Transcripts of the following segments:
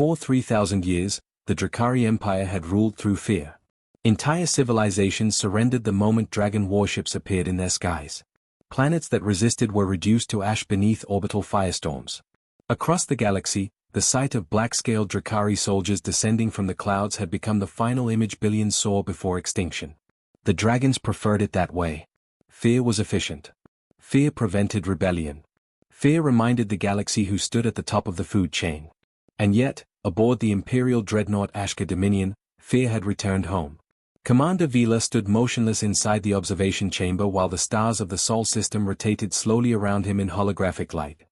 For 3,000 years, the Drakari Empire had ruled through fear. Entire civilizations surrendered the moment dragon warships appeared in their skies. Planets that resisted were reduced to ash beneath orbital firestorms. Across the galaxy, the sight of black-scaled Drakari soldiers descending from the clouds had become the final image billions saw before extinction. The dragons preferred it that way. Fear was efficient. Fear prevented rebellion. Fear reminded the galaxy who stood at the top of the food chain. And yet, aboard the Imperial dreadnought Ashka Dominion, fear had returned home. Commander Vila stood motionless inside the observation chamber while the stars of the Sol system rotated slowly around him in holographic light.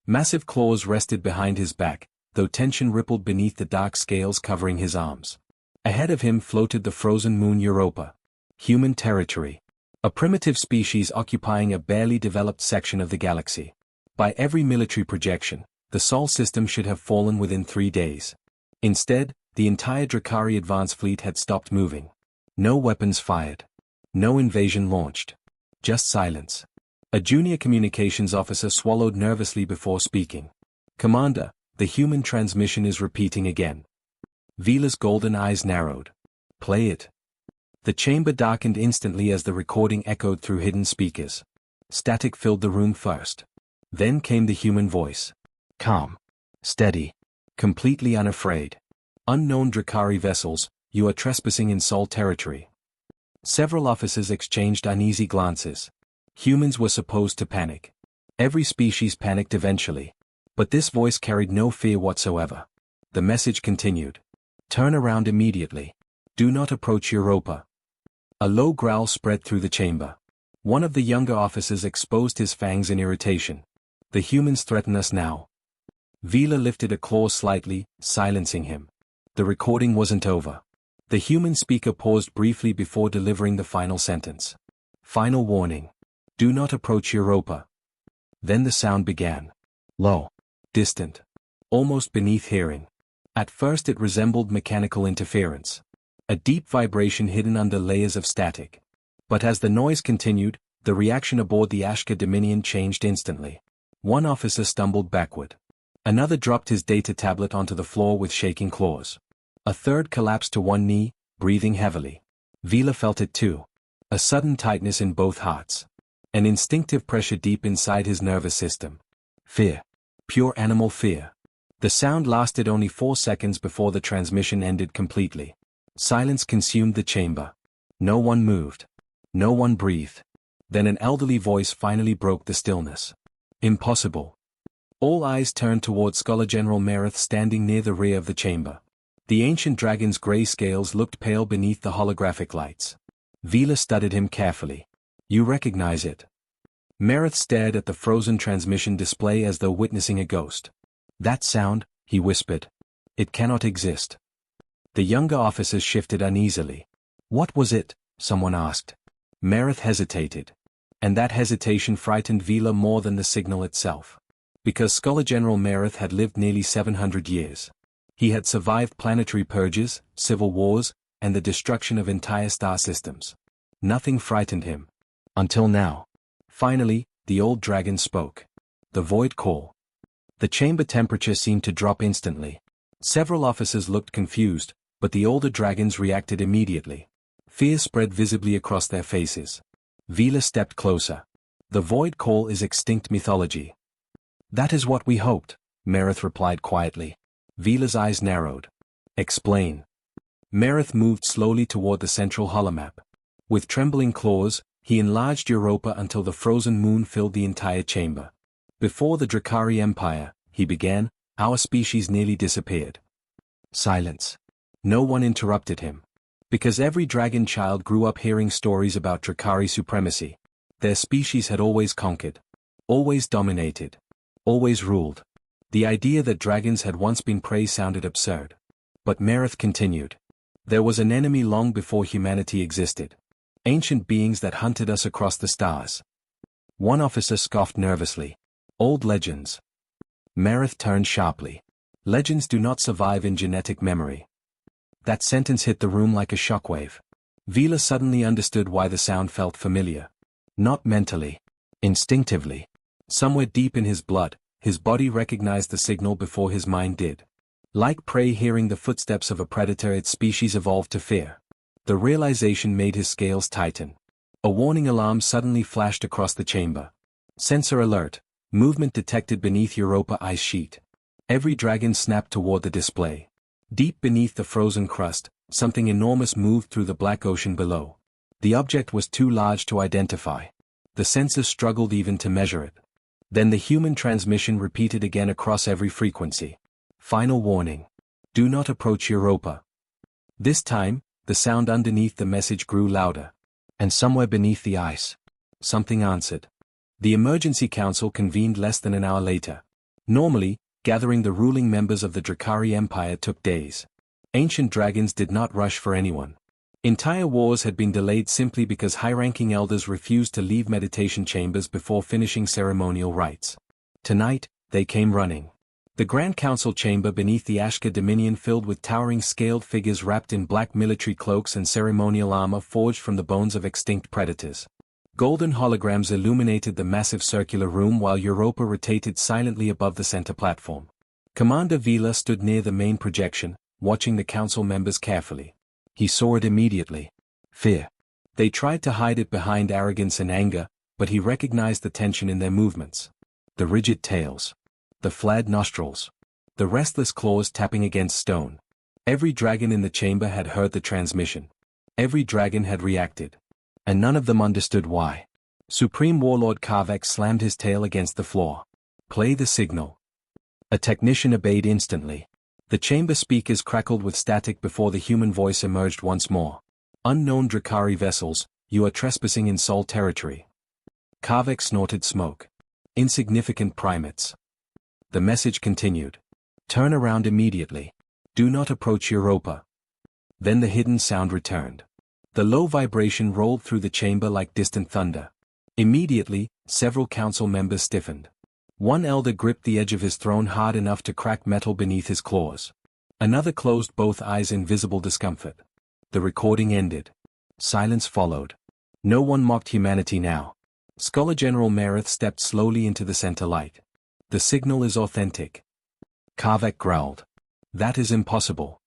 Massive claws rested behind his back, though tension rippled beneath the dark scales covering his arms. Ahead of him floated the frozen moon Europa. Human territory. A primitive species occupying a barely developed section of the galaxy. By every military projection, the Sol system should have fallen within 3 days. Instead, the entire Drakari advance fleet had stopped moving. No weapons fired. No invasion launched. Just silence. A junior communications officer swallowed nervously before speaking. "Commander, the human transmission is repeating again." Vila's golden eyes narrowed. "Play it." The chamber darkened instantly as the recording echoed through hidden speakers. Static filled the room first. Then came the human voice. Calm. Steady. Completely unafraid. "Unknown Drakari vessels, you are trespassing in Sol territory." Several officers exchanged uneasy glances. Humans were supposed to panic. Every species panicked eventually. But this voice carried no fear whatsoever. The message continued. "Turn around immediately. Do not approach Europa." A low growl spread through the chamber. One of the younger officers exposed his fangs in irritation. "The humans threaten us now." Vila lifted a claw slightly, silencing him. The recording wasn't over. The human speaker paused briefly before delivering the final sentence. "Final warning. Do not approach Europa." Then the sound began. Low. Distant. Almost beneath hearing. At first it resembled mechanical interference. A deep vibration hidden under layers of static. But as the noise continued, the reaction aboard the Ashka Dominion changed instantly. One officer stumbled backward. Another dropped his data tablet onto the floor with shaking claws. A third collapsed to one knee, breathing heavily. Vila felt it too. A sudden tightness in both hearts. An instinctive pressure deep inside his nervous system. Fear. Pure animal fear. The sound lasted only 4 seconds before the transmission ended completely. Silence consumed the chamber. No one moved. No one breathed. Then an elderly voice finally broke the stillness. "Impossible." All eyes turned toward Scholar General Merith standing near the rear of the chamber. The ancient dragon's gray scales looked pale beneath the holographic lights. Vila studied him carefully. "You recognize it?" Merith stared at the frozen transmission display as though witnessing a ghost. "That sound," he whispered. "It cannot exist." The younger officers shifted uneasily. "What was it?" someone asked. Merith hesitated. And that hesitation frightened Vila more than the signal itself. Because Scholar General Merith had lived nearly 700 years. He had survived planetary purges, civil wars, and the destruction of entire star systems. Nothing frightened him. Until now. Finally, the old dragon spoke. The void call. The chamber temperature seemed to drop instantly. Several officers looked confused, but the older dragons reacted immediately. Fear spread visibly across their faces. Vila stepped closer. "The void call is extinct mythology." "That is what we hoped," Merith replied quietly. Vila's eyes narrowed. "Explain." Merith moved slowly toward the central holomap. With trembling claws, he enlarged Europa until the frozen moon filled the entire chamber. "Before the Drakari Empire," he began, "our species nearly disappeared." Silence. No one interrupted him. Because every dragon child grew up hearing stories about Drakari supremacy. Their species had always conquered. Always dominated. Always ruled. The idea that dragons had once been prey sounded absurd. But Merith continued. "There was an enemy long before humanity existed. Ancient beings that hunted us across the stars." One officer scoffed nervously. "Old legends." Merith turned sharply. "Legends do not survive in genetic memory." That sentence hit the room like a shockwave. Vila suddenly understood why the sound felt familiar. Not mentally. Instinctively. Somewhere deep in his blood, his body recognized the signal before his mind did. Like prey hearing the footsteps of a predator, its species evolved to fear. The realization made his scales tighten. A warning alarm suddenly flashed across the chamber. Sensor alert. Movement detected beneath Europa ice sheet. Every dragon snapped toward the display. Deep beneath the frozen crust, something enormous moved through the black ocean below. The object was too large to identify. The sensors struggled even to measure it. Then the human transmission repeated again across every frequency. Final warning. Do not approach Europa. This time, the sound underneath the message grew louder. And somewhere beneath the ice, something answered. The emergency council convened less than an hour later. Normally, gathering the ruling members of the Drakari Empire took days. Ancient dragons did not rush for anyone. Entire wars had been delayed simply because high-ranking elders refused to leave meditation chambers before finishing ceremonial rites. Tonight, they came running. The Grand Council chamber beneath the Ashka Dominion filled with towering scaled figures wrapped in black military cloaks and ceremonial armor forged from the bones of extinct predators. Golden holograms illuminated the massive circular room while Europa rotated silently above the center platform. Commander Vila stood near the main projection, watching the council members carefully. He saw it immediately. Fear. They tried to hide it behind arrogance and anger, but he recognized the tension in their movements. The rigid tails. The flared nostrils. The restless claws tapping against stone. Every dragon in the chamber had heard the transmission. Every dragon had reacted. And none of them understood why. Supreme Warlord Karvak slammed his tail against the floor. Play the signal. A technician obeyed instantly. The chamber speakers crackled with static before the human voice emerged once more. Unknown Drakari vessels, you are trespassing in Sol territory. Karvak snorted smoke. Insignificant primates. The message continued. Turn around immediately. Do not approach Europa. Then the hidden sound returned. The low vibration rolled through the chamber like distant thunder. Immediately, several council members stiffened. One elder gripped the edge of his throne hard enough to crack metal beneath his claws. Another closed both eyes in visible discomfort. The recording ended. Silence followed. No one mocked humanity now. Scholar General Merith stepped slowly into the center light. The signal is authentic. Karvak growled. That is impossible.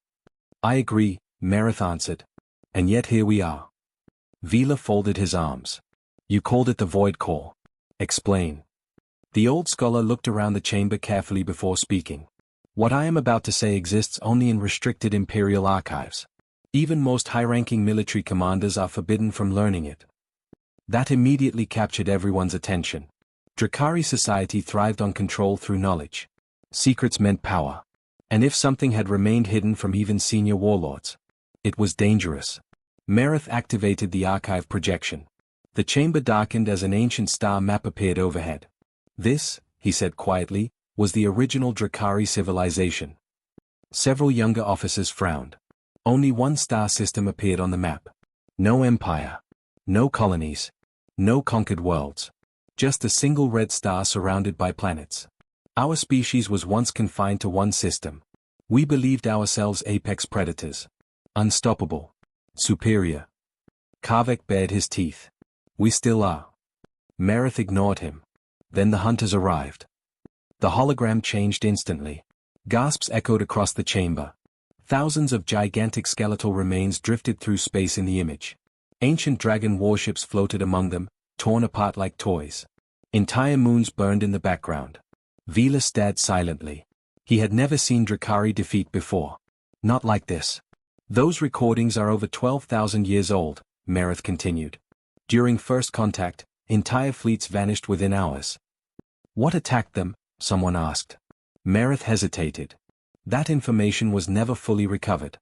I agree, Merith answered. And yet here we are. Vila folded his arms. You called it the Void Call. Explain. The old scholar looked around the chamber carefully before speaking. What I am about to say exists only in restricted Imperial archives. Even most high-ranking military commanders are forbidden from learning it. That immediately captured everyone's attention. Drakari society thrived on control through knowledge. Secrets meant power. And if something had remained hidden from even senior warlords, it was dangerous. Merith activated the archive projection. The chamber darkened as an ancient star map appeared overhead. This, he said quietly, was the original Drakari civilization. Several younger officers frowned. Only one star system appeared on the map. No empire. No colonies. No conquered worlds. Just a single red star surrounded by planets. Our species was once confined to one system. We believed ourselves apex predators. Unstoppable. Superior. Karvak bared his teeth. We still are. Merith ignored him. Then the hunters arrived. The hologram changed instantly. Gasps echoed across the chamber. Thousands of gigantic skeletal remains drifted through space in the image. Ancient dragon warships floated among them, torn apart like toys. Entire moons burned in the background. Vila stared silently. He had never seen Drakari defeat before. Not like this. Those recordings are over 12,000 years old, Merith continued. During first contact, entire fleets vanished within hours. What attacked them? Someone asked. Merith hesitated. That information was never fully recovered.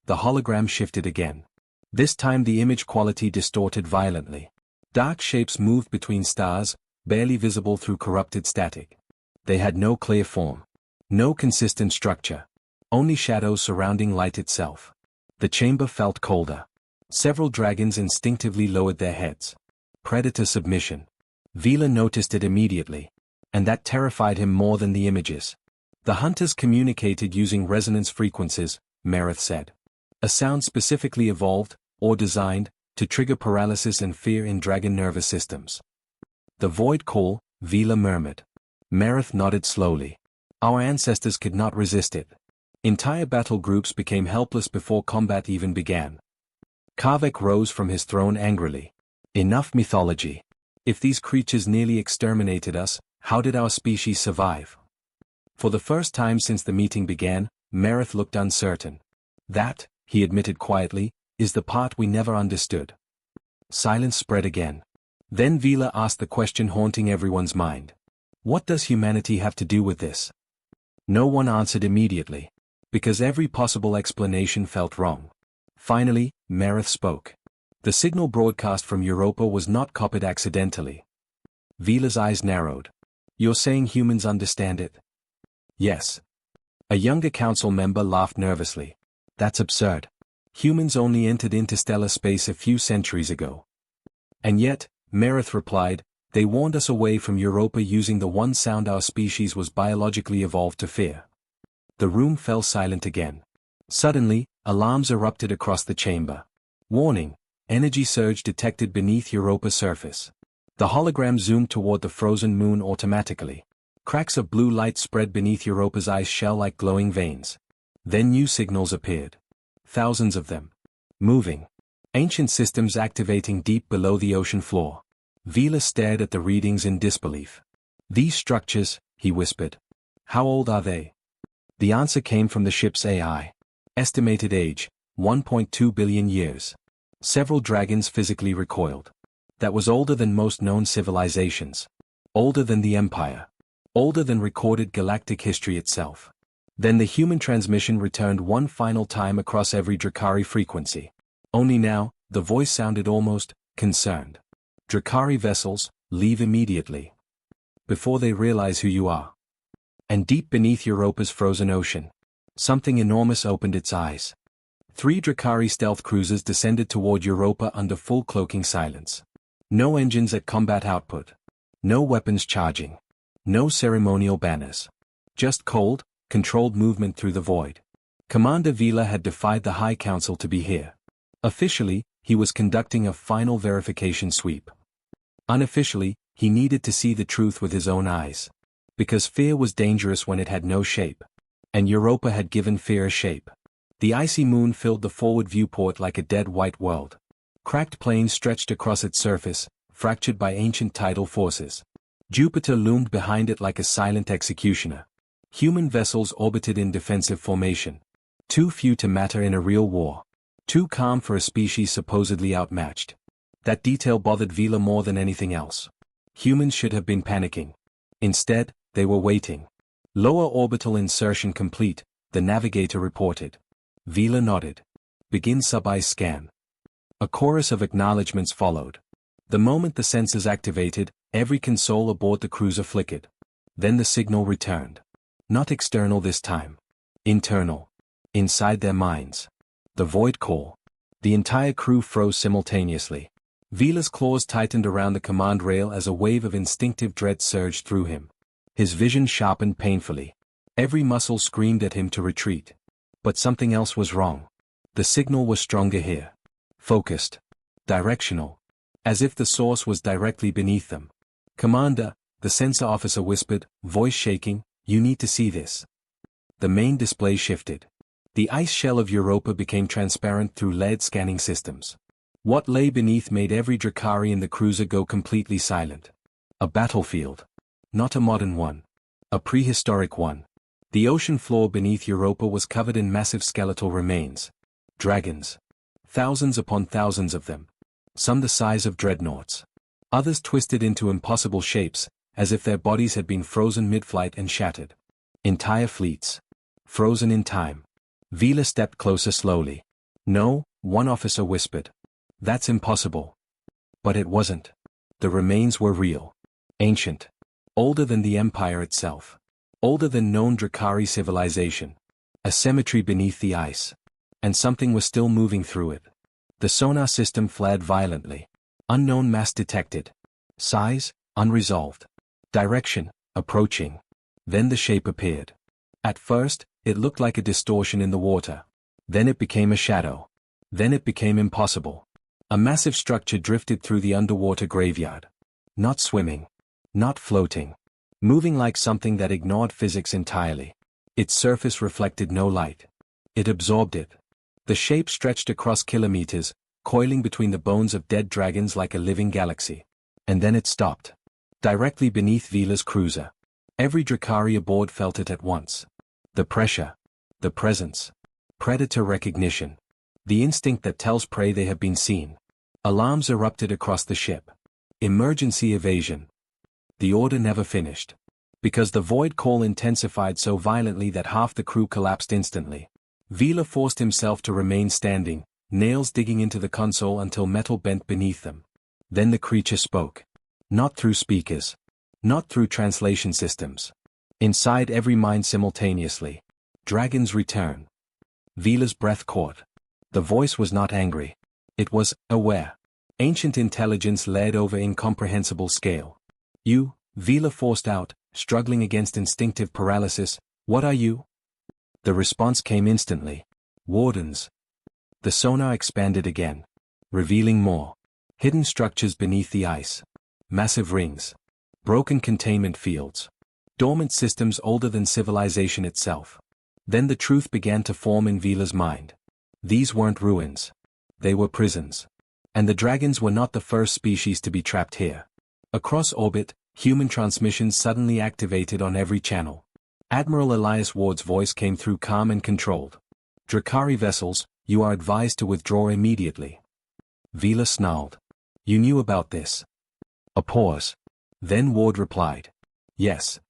The hologram shifted again. This time the image quality distorted violently. Dark shapes moved between stars, barely visible through corrupted static. They had no clear form. No consistent structure. Only shadows surrounding light itself. The chamber felt colder. Several dragons instinctively lowered their heads. Predator submission. Vila noticed it immediately. And that terrified him more than the images. The hunters communicated using resonance frequencies, Merith said. A sound specifically evolved, or designed, to trigger paralysis and fear in dragon nervous systems. The void call, Vila murmured. Merith nodded slowly. Our ancestors could not resist it. Entire battle groups became helpless before combat even began. Kavek rose from his throne angrily. Enough mythology. If these creatures nearly exterminated us, how did our species survive? For the first time since the meeting began, Merith looked uncertain. That, he admitted quietly, is the part we never understood. Silence spread again. Then Vila asked the question haunting everyone's mind. What does humanity have to do with this? No one answered immediately, because every possible explanation felt wrong. Finally, Merith spoke. The signal broadcast from Europa was not copied accidentally. Vila's eyes narrowed. You're saying humans understand it? Yes. A younger council member laughed nervously. That's absurd. Humans only entered interstellar space a few centuries ago. And yet, Merith replied, they warned us away from Europa using the one sound our species was biologically evolved to fear. The room fell silent again. Suddenly, alarms erupted across the chamber. Warning, energy surge detected beneath Europa's surface. The hologram zoomed toward the frozen moon automatically. Cracks of blue light spread beneath Europa's ice shell like glowing veins. Then new signals appeared. Thousands of them. Moving. Ancient systems activating deep below the ocean floor. Vila stared at the readings in disbelief. These structures, he whispered. How old are they? The answer came from the ship's AI. Estimated age, 1.2 billion years. Several dragons physically recoiled. That was older than most known civilizations. Older than the Empire. Older than recorded galactic history itself. Then the human transmission returned one final time across every Drakari frequency. Only now, the voice sounded almost concerned. Drakari vessels, leave immediately. Before they realize who you are. And deep beneath Europa's frozen ocean, something enormous opened its eyes. 3 Drakari stealth cruisers descended toward Europa under full cloaking silence. No engines at combat output. No weapons charging. No ceremonial banners. Just cold, controlled movement through the void. Commander Vila had defied the High Council to be here. Officially, he was conducting a final verification sweep. Unofficially, he needed to see the truth with his own eyes. Because fear was dangerous when it had no shape. And Europa had given fear a shape. The icy moon filled the forward viewport like a dead white world. Cracked plains stretched across its surface, fractured by ancient tidal forces. Jupiter loomed behind it like a silent executioner. Human vessels orbited in defensive formation. Too few to matter in a real war. Too calm for a species supposedly outmatched. That detail bothered Vila more than anything else. Humans should have been panicking. Instead, they were waiting. Lower orbital insertion complete, the navigator reported. Vila nodded. Begin sub-ice scan. A chorus of acknowledgements followed. The moment the sensors activated, every console aboard the cruiser flickered. Then the signal returned. Not external this time. Internal. Inside their minds. The void call. The entire crew froze simultaneously. Vila's claws tightened around the command rail as a wave of instinctive dread surged through him. His vision sharpened painfully. Every muscle screamed at him to retreat. But something else was wrong. The signal was stronger here. Focused. Directional. As if the source was directly beneath them. Commander, the sensor officer whispered, voice shaking, you need to see this. The main display shifted. The ice shell of Europa became transparent through lead scanning systems. What lay beneath made every Drakari in the cruiser go completely silent. A battlefield. Not a modern one. A prehistoric one. The ocean floor beneath Europa was covered in massive skeletal remains. Dragons. Thousands upon thousands of them. Some the size of dreadnoughts. Others twisted into impossible shapes, as if their bodies had been frozen mid-flight and shattered. Entire fleets. Frozen in time. Vila stepped closer slowly. No, one officer whispered. That's impossible. But it wasn't. The remains were real. Ancient. Older than the Empire itself. Older than known Drakari civilization. A cemetery beneath the ice. And something was still moving through it. The sonar system flared violently. Unknown mass detected. Size, unresolved. Direction, approaching. Then the shape appeared. At first, it looked like a distortion in the water. Then it became a shadow. Then it became impossible. A massive structure drifted through the underwater graveyard. Not swimming. Not floating. Moving like something that ignored physics entirely. Its surface reflected no light. It absorbed it. The shape stretched across kilometers, coiling between the bones of dead dragons like a living galaxy. And then it stopped. Directly beneath Vila's cruiser. Every Drakkari aboard felt it at once. The pressure. The presence. Predator recognition. The instinct that tells prey they have been seen. Alarms erupted across the ship. Emergency evasion. The order never finished. Because the void call intensified so violently that half the crew collapsed instantly. Vila forced himself to remain standing, nails digging into the console until metal bent beneath them. Then the creature spoke. Not through speakers. Not through translation systems. Inside every mind simultaneously. Dragon's return. Vila's breath caught. The voice was not angry. It was aware. Ancient intelligence led over incomprehensible scale. You, Vila forced out, struggling against instinctive paralysis, what are you? The response came instantly. Wardens. The sonar expanded again. Revealing more. Hidden structures beneath the ice. Massive rings. Broken containment fields. Dormant systems older than civilization itself. Then the truth began to form in Vila's mind. These weren't ruins. They were prisons. And the dragons were not the first species to be trapped here. Across orbit, human transmissions suddenly activated on every channel. Admiral Elias Ward's voice came through calm and controlled. Drakkari vessels, you are advised to withdraw immediately. Vila snarled. You knew about this. A pause. Then Ward replied. Yes.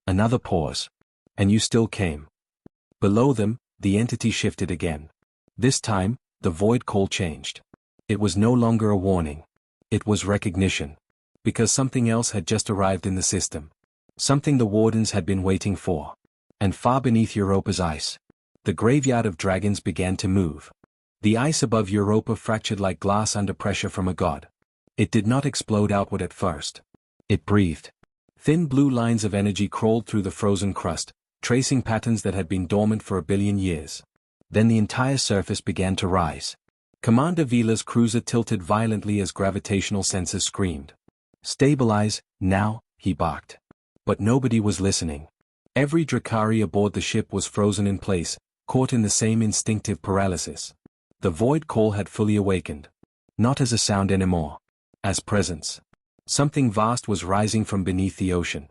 Another pause. And you still came. Below them, the entity shifted again. This time, the void call changed. It was no longer a warning. It was recognition. Because something else had just arrived in the system. Something the wardens had been waiting for. And far beneath Europa's ice, the graveyard of dragons began to move. The ice above Europa fractured like glass under pressure from a god. It did not explode outward at first. It breathed. Thin blue lines of energy crawled through the frozen crust, tracing patterns that had been dormant for 1 billion years. Then the entire surface began to rise. Commander Vila's cruiser tilted violently as gravitational sensors screamed. Stabilize, now, he barked. But nobody was listening. Every Drakkari aboard the ship was frozen in place, caught in the same instinctive paralysis. The void call had fully awakened. Not as a sound anymore. As presence. Something vast was rising from beneath the ocean.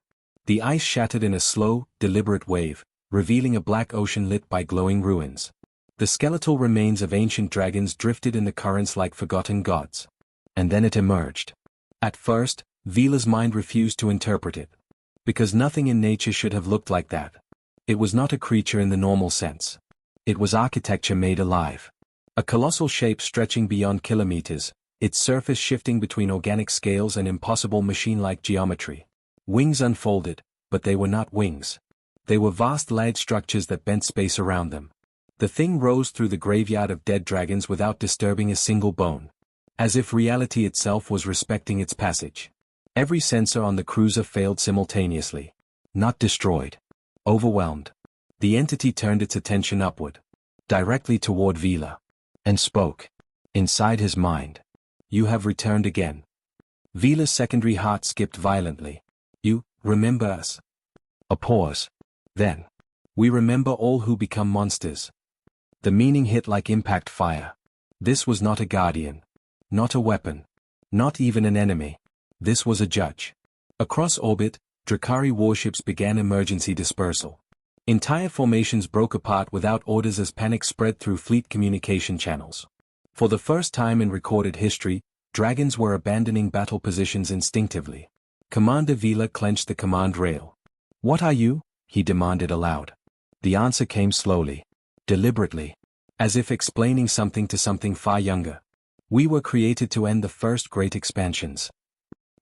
The ice shattered in a slow, deliberate wave, revealing a black ocean lit by glowing ruins. The skeletal remains of ancient dragons drifted in the currents like forgotten gods. And then it emerged. At first, Vila's mind refused to interpret it. Because nothing in nature should have looked like that. It was not a creature in the normal sense. It was architecture made alive. A colossal shape stretching beyond kilometers, its surface shifting between organic scales and impossible machine-like geometry. Wings unfolded, but they were not wings. They were vast layered structures that bent space around them. The thing rose through the graveyard of dead dragons without disturbing a single bone. As if reality itself was respecting its passage. Every sensor on the cruiser failed simultaneously. Not destroyed. Overwhelmed. The entity turned its attention upward. Directly toward Vila. And spoke. Inside his mind. You have returned again. Vila's secondary heart skipped violently. You, remember us? A pause. Then. We remember all who become monsters. The meaning hit like impact fire. This was not a guardian. Not a weapon. Not even an enemy. This was a judge. Across orbit, Drakkari warships began emergency dispersal. Entire formations broke apart without orders as panic spread through fleet communication channels. For the first time in recorded history, dragons were abandoning battle positions instinctively. Commander Vila clenched the command rail. What are you? He demanded aloud. The answer came slowly. Deliberately. As if explaining something to something far younger. We were created to end the first great expansions.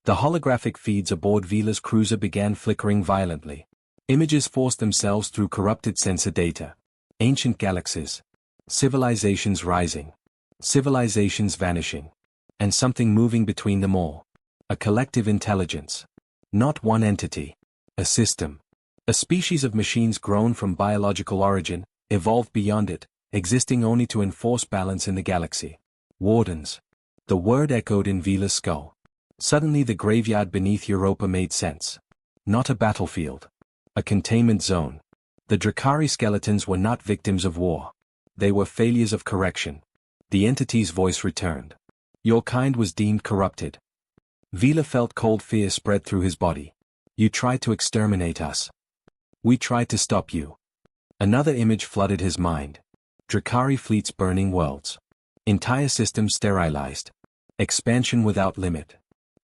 The holographic feeds aboard Vila's cruiser began flickering violently. Images forced themselves through corrupted sensor data. Ancient galaxies. Civilizations rising. Civilizations vanishing. And something moving between them all. A collective intelligence. Not one entity. A system. A species of machines grown from biological origin, evolved beyond it, existing only to enforce balance in the galaxy. Wardens. The word echoed in Vila's skull. Suddenly the graveyard beneath Europa made sense. Not a battlefield. A containment zone. The Drakari skeletons were not victims of war. They were failures of correction. The entity's voice returned. Your kind was deemed corrupted. Vila felt cold fear spread through his body. You tried to exterminate us. We tried to stop you. Another image flooded his mind. Drakari fleets burning worlds. Entire systems sterilized. Expansion without limit.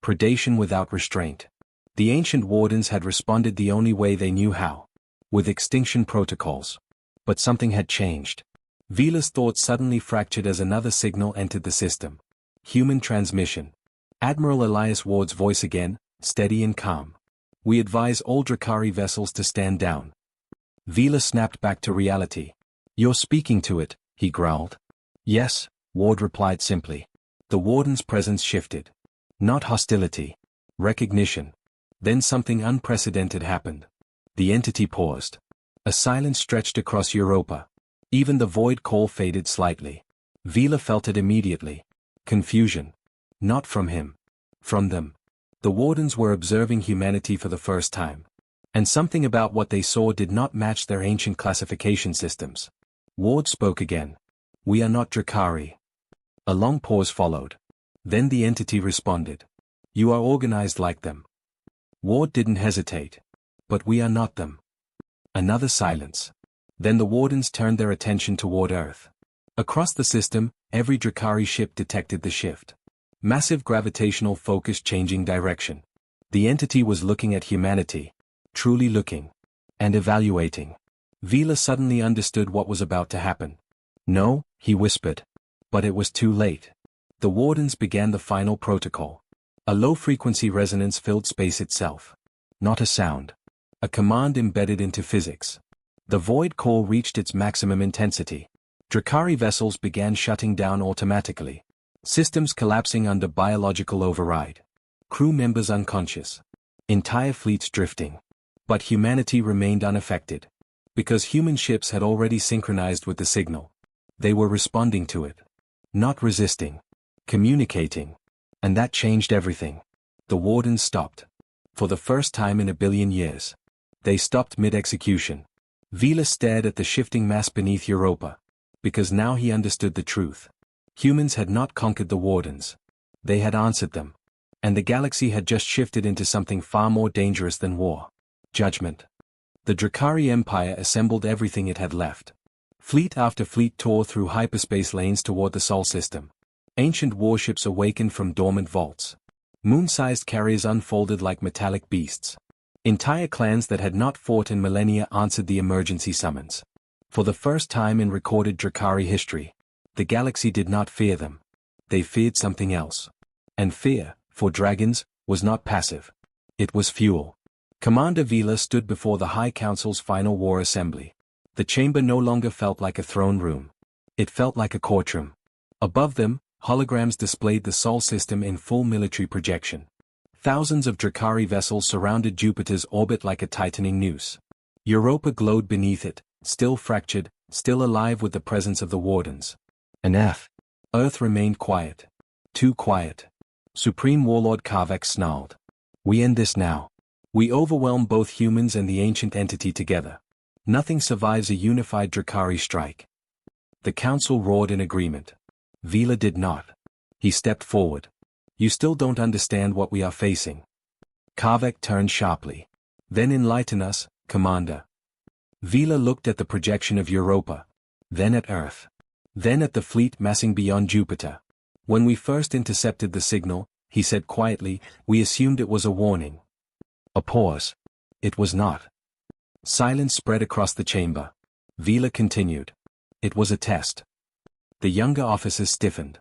Predation without restraint. The ancient wardens had responded the only way they knew how. With extinction protocols. But something had changed. Vila's thoughts suddenly fractured as another signal entered the system. Human transmission. Admiral Elias Ward's voice again, steady and calm. We advise all Drakari vessels to stand down. Vila snapped back to reality. You're speaking to it, he growled. Yes, Ward replied simply. The warden's presence shifted. Not hostility. Recognition. Then something unprecedented happened. The entity paused. A silence stretched across Europa. Even the void call faded slightly. Vila felt it immediately. Confusion. Not from him. From them. The wardens were observing humanity for the first time. And something about what they saw did not match their ancient classification systems. Ward spoke again. We are not Drakari. A long pause followed. Then the entity responded. You are organized like them. Ward didn't hesitate. But we are not them. Another silence. Then the wardens turned their attention toward Earth. Across the system, every Drakari ship detected the shift. Massive gravitational focus changing direction. The entity was looking at humanity. Truly looking. And evaluating. Vila suddenly understood what was about to happen. No, he whispered. But it was too late. The wardens began the final protocol. A low-frequency resonance filled space itself. Not a sound. A command embedded into physics. The void call reached its maximum intensity. Drakari vessels began shutting down automatically. Systems collapsing under biological override. Crew members unconscious. Entire fleets drifting. But humanity remained unaffected. Because human ships had already synchronized with the signal. They were responding to it. Not resisting. Communicating. And that changed everything. The wardens stopped. For the first time in a billion years. They stopped mid-execution. Vila stared at the shifting mass beneath Europa. Because now he understood the truth. Humans had not conquered the wardens. They had answered them. And the galaxy had just shifted into something far more dangerous than war. Judgment. The Drakari Empire assembled everything it had left. Fleet after fleet tore through hyperspace lanes toward the Sol system. Ancient warships awakened from dormant vaults. Moon-sized carriers unfolded like metallic beasts. Entire clans that had not fought in millennia answered the emergency summons. For the first time in recorded Drakari history, the galaxy did not fear them. They feared something else. And fear, for dragons, was not passive. It was fuel. Commander Vila stood before the High Council's final war assembly. The chamber no longer felt like a throne room. It felt like a courtroom. Above them, holograms displayed the Sol system in full military projection. Thousands of Drakari vessels surrounded Jupiter's orbit like a tightening noose. Europa glowed beneath it, still fractured, still alive with the presence of the wardens. And Earth remained quiet. Too quiet. Supreme Warlord Karvak snarled. We end this now. We overwhelm both humans and the ancient entity together. Nothing survives a unified Drakari strike. The council roared in agreement. Vila did not. He stepped forward. You still don't understand what we are facing. Karvak turned sharply. Then enlighten us, Commander. Vila looked at the projection of Europa. Then at Earth. Then at the fleet massing beyond Jupiter. When we first intercepted the signal, he said quietly, we assumed it was a warning. A pause. It was not. Silence spread across the chamber. Vila continued. It was a test. The younger officers stiffened.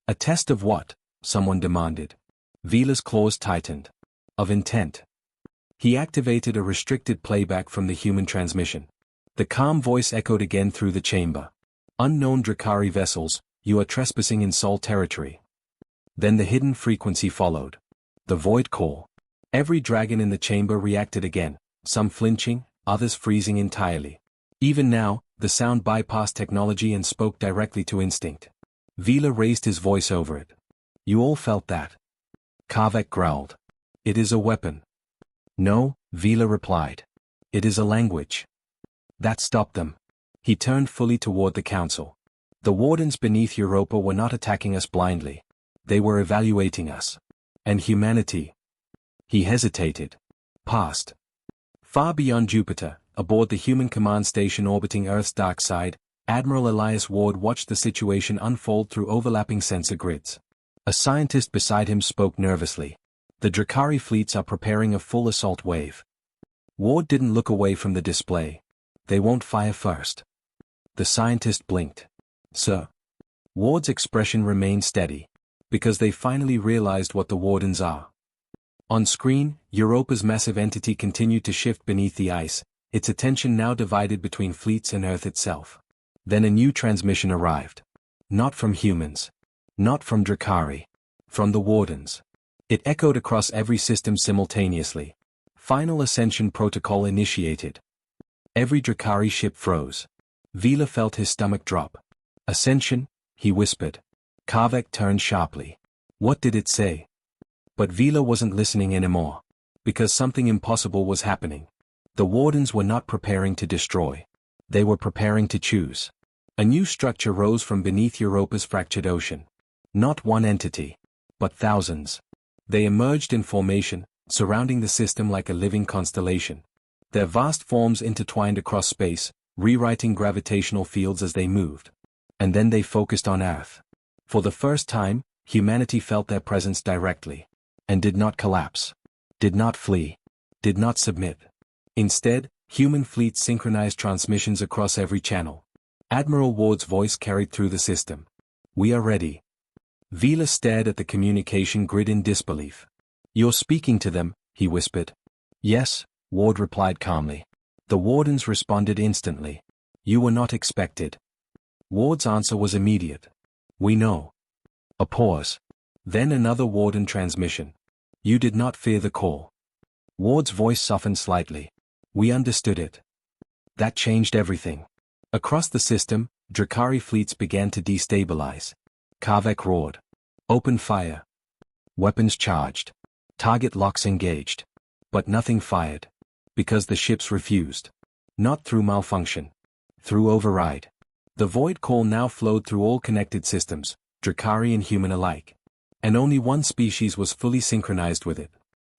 A test of what? Someone demanded. Vila's claws tightened. Of intent. He activated a restricted playback from the human transmission. The calm voice echoed again through the chamber. Unknown Drakari vessels, you are trespassing in Sol territory. Then the hidden frequency followed. The void call. Every dragon in the chamber reacted again, some flinching, others freezing entirely. Even now, the sound bypassed technology and spoke directly to instinct. Vila raised his voice over it. You all felt that. Karvak growled. It is a weapon. No, Vila replied. It is a language. That stopped them. He turned fully toward the council. The wardens beneath Europa were not attacking us blindly. They were evaluating us. And humanity. He hesitated. Past. Far beyond Jupiter, aboard the human command station orbiting Earth's dark side, Admiral Elias Ward watched the situation unfold through overlapping sensor grids. A scientist beside him spoke nervously. The Drakari fleets are preparing a full assault wave. Ward didn't look away from the display. They won't fire first. The scientist blinked. Sir. Ward's expression remained steady. Because they finally realized what the wardens are. On screen, Europa's massive entity continued to shift beneath the ice, its attention now divided between fleets and Earth itself. Then a new transmission arrived. Not from humans. Not from Drakari. From the wardens. It echoed across every system simultaneously. Final ascension protocol initiated. Every Drakari ship froze. Vila felt his stomach drop. Ascension, he whispered. Karvek turned sharply. What did it say? But Vila wasn't listening anymore. Because something impossible was happening. The wardens were not preparing to destroy. They were preparing to choose. A new structure rose from beneath Europa's fractured ocean. Not one entity. But thousands. They emerged in formation, surrounding the system like a living constellation. Their vast forms intertwined across space, rewriting gravitational fields as they moved. And then they focused on Earth. For the first time, humanity felt their presence directly. And did not collapse. Did not flee. Did not submit. Instead, human fleets synchronized transmissions across every channel. Admiral Ward's voice carried through the system. We are ready. Vila stared at the communication grid in disbelief. You're speaking to them, he whispered. Yes, Ward replied calmly. The wardens responded instantly. You were not expected. Ward's answer was immediate. We know. A pause. Then another warden transmission. You did not fear the call. Ward's voice softened slightly. We understood it. That changed everything. Across the system, Drakari fleets began to destabilize. Karvek roared. Open fire. Weapons charged. Target locks engaged. But nothing fired. Because the ships refused. Not through malfunction. Through override. The void call now flowed through all connected systems, Drakari and human alike. And only one species was fully synchronized with it.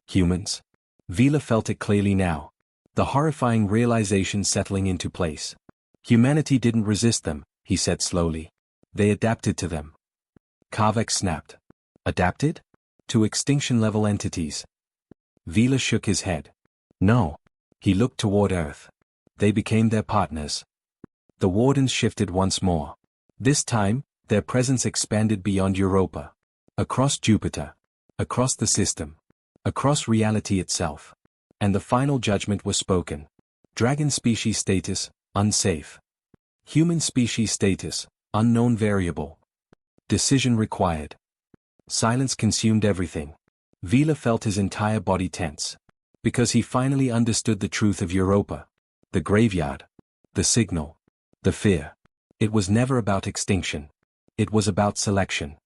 Humans. Vila felt it clearly now. The horrifying realization settling into place. Humanity didn't resist them, he said slowly. They adapted to them. Karvek snapped. Adapted? To extinction-level entities. Vila shook his head. No. He looked toward Earth. They became their partners. The wardens shifted once more. This time, their presence expanded beyond Europa. Across Jupiter. Across the system. Across reality itself. And the final judgment was spoken. Dragon species status, unsafe. Human species status, unknown variable. Decision required. Silence consumed everything. Vila felt his entire body tense. Because he finally understood the truth of Europa. The graveyard. The signal. The fear. It was never about extinction. It was about selection.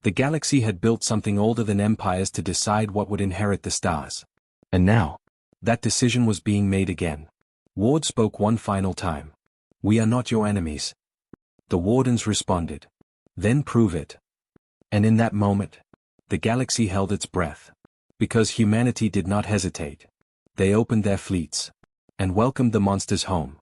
The galaxy had built something older than empires to decide what would inherit the stars. And now, that decision was being made again. Ward spoke one final time. We are not your enemies. The wardens responded. Then prove it. And in that moment, the galaxy held its breath. Because humanity did not hesitate. They opened their fleets. And welcomed the monsters home.